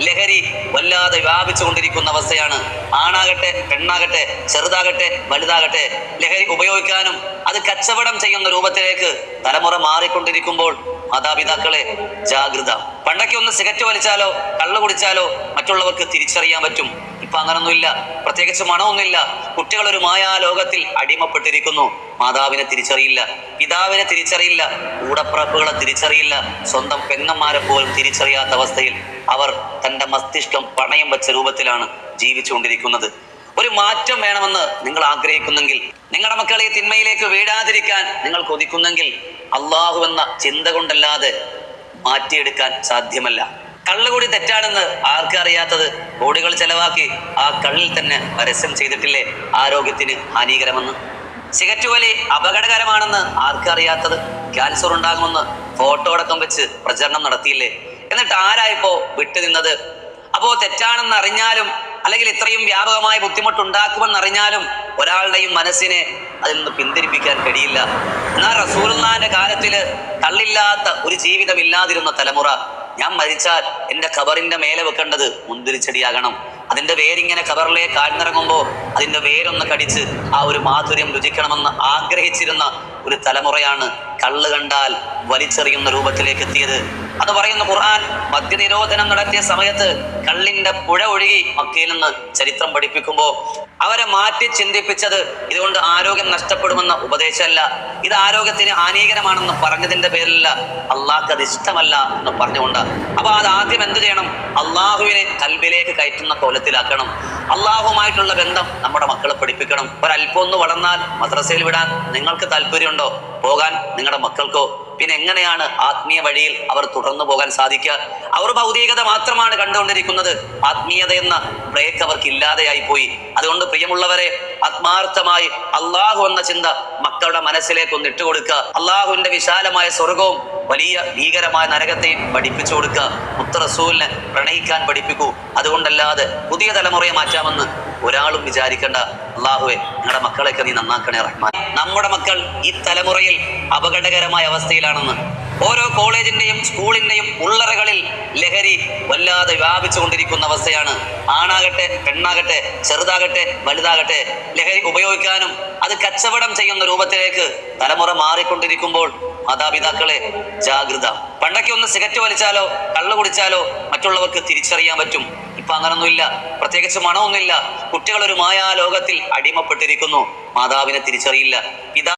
ലഹരി വല്ലാതെ വ്യാപിച്ചുകൊണ്ടിരിക്കുന്ന അവസ്ഥയാണ്. ആണാകട്ടെ പെണ്ണാകട്ടെ ചെറുതാകട്ടെ വലുതാകട്ടെ ലഹരി ഉപയോഗിക്കാനും അത് കച്ചവടം ചെയ്യുന്ന രൂപത്തിലേക്ക് തലമുറ മാറിക്കൊണ്ടിരിക്കുമ്പോൾ മാതാപിതാക്കളെ ജാഗ്രത. പണ്ടൊക്കെ ഒന്ന് സിഗരറ്റ് വലിച്ചാലോ കള്ളു കുടിച്ചാലോ മറ്റുള്ളവർക്ക് തിരിച്ചറിയാൻ പറ്റും. ഇപ്പൊ അങ്ങനൊന്നുമില്ല. പ്രത്യേകിച്ച് മണമൊന്നുമില്ല. കുട്ടികൾ ഒരു മായാലോകത്തിൽ അടിമപ്പെട്ടിരിക്കുന്നു. മാതാവിനെ തിരിച്ചറിയില്ല, പിതാവിനെ തിരിച്ചറിയില്ല, കൂടപ്പിറപ്പുകളെ തിരിച്ചറിയില്ല, സ്വന്തം പെങ്ങന്മാരെ പോലും തിരിച്ചറിയാത്ത അവസ്ഥയിൽ അവർ തന്റെ മസ്തിഷ്കം പണയം വെച്ച രൂപത്തിലാണ് ജീവിച്ചുകൊണ്ടിരിക്കുന്നത്. ഒരു മാറ്റം വേണമെന്ന് നിങ്ങൾ ആഗ്രഹിക്കുന്നെങ്കിൽ, നിങ്ങളുടെ മക്കളെ തിന്മയിലേക്ക് വീഴാതിരിക്കാൻ നിങ്ങൾ കൊതിക്കുന്നെങ്കിൽ അള്ളാഹു എന്ന ചിന്ത കൊണ്ടല്ലാതെ മാറ്റിയെടുക്കാൻ സാധ്യമല്ല. കള്ളുകൂടി തെറ്റാണെന്ന് ആർക്കറിയാത്തത്? കോടികൾ ചെലവാക്കി ആ കള്ളിൽ തന്നെ പരസ്യം ചെയ്തിട്ടില്ലേ ആരോഗ്യത്തിന് ഹാനികരമെന്ന്? സിഗരറ്റ് വലി അപകടകരമാണെന്ന് ആർക്കറിയാത്തത്? ക്യാൻസർ ഉണ്ടാകുമെന്ന് ഫോട്ടോ അടക്കം വെച്ച് പ്രചരണം നടത്തിയില്ലേ? എന്നിട്ട് ആരായിപ്പോ വിട്ടുനിന്നത്? അപ്പോ തെറ്റാണെന്ന് അറിഞ്ഞാലും അല്ലെങ്കിൽ ഇത്രയും വ്യാപകമായ ബുദ്ധിമുട്ടുണ്ടാക്കുമെന്നറിഞ്ഞാലും ഒരാളുടെയും മനസ്സിനെ അതിൽ നിന്ന് പിന്തിരിപ്പിക്കാൻ കഴിയില്ല. എന്നാൽ റസൂലുള്ളാഹിന്റെ കാലത്തില് കള്ളില്ലാത്ത ഒരു ജീവിതമില്ലാതിരുന്ന തലമുറ, ഞാൻ മരിച്ചാൽ എൻ്റെ ഖബറിന്റെ മേലെ വെക്കേണ്ടത് മുന്തിരിച്ചെടിയാകണം, അതിന്റെ വേരിങ്ങനെ ഖബറിലേക്ക് ആഴ്ന്നിറങ്ങുമ്പോൾ അതിന്റെ വേരൊന്ന് കടിച്ച് ആ ഒരു മാധുര്യം രുചിക്കണമെന്ന് ആഗ്രഹിച്ചിരുന്ന ഒരു തലമുറയാണ് കള്ള് കണ്ടാൽ വലിച്ചെറിയുന്ന രൂപത്തിലേക്ക് എത്തിയത്. അത് പറയുന്ന ഖുർആൻ മദ്യനിരോധനം നടത്തിയ സമയത്ത് കള്ളിന്റെ പുഴ ഒഴുകി മക്കയിൽ നിന്ന് ചരിത്രം പഠിപ്പിക്കുമ്പോൾ അവരെ മാറ്റി ചിന്തിപ്പിച്ചത് ഇതുകൊണ്ട് ആരോഗ്യം നഷ്ടപ്പെടുമെന്ന ഉപദേശമല്ല, ഇത് ആരോഗ്യത്തിന് ഹാനികരമാണെന്ന് പറഞ്ഞതിന്റെ പേരിലല്ല, അള്ളാഹ്ക്ക് അത് ഇഷ്ടമല്ല എന്ന് പറഞ്ഞുകൊണ്ടാണ്. അപ്പൊ അത് ആദ്യം എന്ത് ചെയ്യണം? അള്ളാഹുവിനെ കൽബിലേക്ക് കയറ്റുന്ന കോലത്തിലാക്കണം. അള്ളാഹുമായിട്ടുള്ള ബന്ധം നമ്മുടെ മക്കളെ പഠിപ്പിക്കണം. ഒരല്പം ഒന്ന് വളർന്നാൽ മദ്രസയിൽ വിടാൻ നിങ്ങൾക്ക് താല്പര്യമുണ്ടോ? പോകാൻ നിങ്ങളുടെ മക്കൾക്കോ? പിന്നെ എങ്ങനെയാണ് ആത്മീയ വഴിയിൽ അവർ തുടർന്നു പോകാൻ സാധിക്കുക? അവർ ഭൗതികത മാത്രമാണ് കണ്ടുകൊണ്ടിരിക്കുന്നത്. ആത്മീയത എന്ന ബ്രേക്ക് അവർക്ക് ഇല്ലാതെയായി പോയി. അതുകൊണ്ട് പ്രിയമുള്ളവരെ, ആത്മാർത്ഥമായി അള്ളാഹു എന്ന ചിന്ത മക്കളുടെ മനസ്സിലേക്ക് ഒന്ന് ഇട്ടുകൊടുക്കുക. അള്ളാഹുവിന്റെ വിശാലമായ സ്വർഗവും വലിയ ഭീകരമായ നരകത്തെയും പഠിപ്പിച്ചു കൊടുക്കുക. മുത്ത് റസൂലിനെ പ്രണയിക്കാൻ പഠിപ്പിക്കൂ. അതുകൊണ്ടല്ലാതെ പുതിയ തലമുറയെ മാറ്റാമെന്ന് ഒരാളും വിചാരിക്കേണ്ട. അള്ളാഹുവെ, ഞങ്ങളുടെ മക്കളെയൊക്കെ നീ നന്നാക്കണേ റഹ്മാൻ. നമ്മുടെ മക്കൾ ഈ തലമുറയിൽ അപകടകരമായ അവസ്ഥയിലാണെന്ന്. ഓരോ കോളേജിന്റെയും സ്കൂളിന്റെയും ഉള്ളറകളിൽ ലഹരി വല്ലാതെ വ്യാപിച്ചുകൊണ്ടിരിക്കുന്ന അവസ്ഥയാണ്. ആണാകട്ടെ പെണ്ണാകട്ടെ ചെറുതാകട്ടെ വലുതാകട്ടെ ലഹരി ഉപയോഗിക്കാനും അത് കച്ചവടം ചെയ്യുന്ന രൂപത്തിലേക്ക് തലമുറ മാറിക്കൊണ്ടിരിക്കുമ്പോൾ മാതാപിതാക്കളെ ജാഗ്രത. പണ്ടൊക്കെ ഒന്ന് സിഗരറ്റ് വലിച്ചാലോ കള്ളു കുടിച്ചാലോ മറ്റുള്ളവർക്ക് തിരിച്ചറിയാൻ പറ്റും. ഇപ്പൊ അങ്ങനൊന്നുമില്ല. പ്രത്യേകിച്ച് മണമൊന്നുമില്ല. കുട്ടികൾ ഒരു മായാലോകത്തിൽ അടിമപ്പെട്ടിരിക്കുന്നു. മാതാവിനെ തിരിച്ചറിയില്ല, പിതാ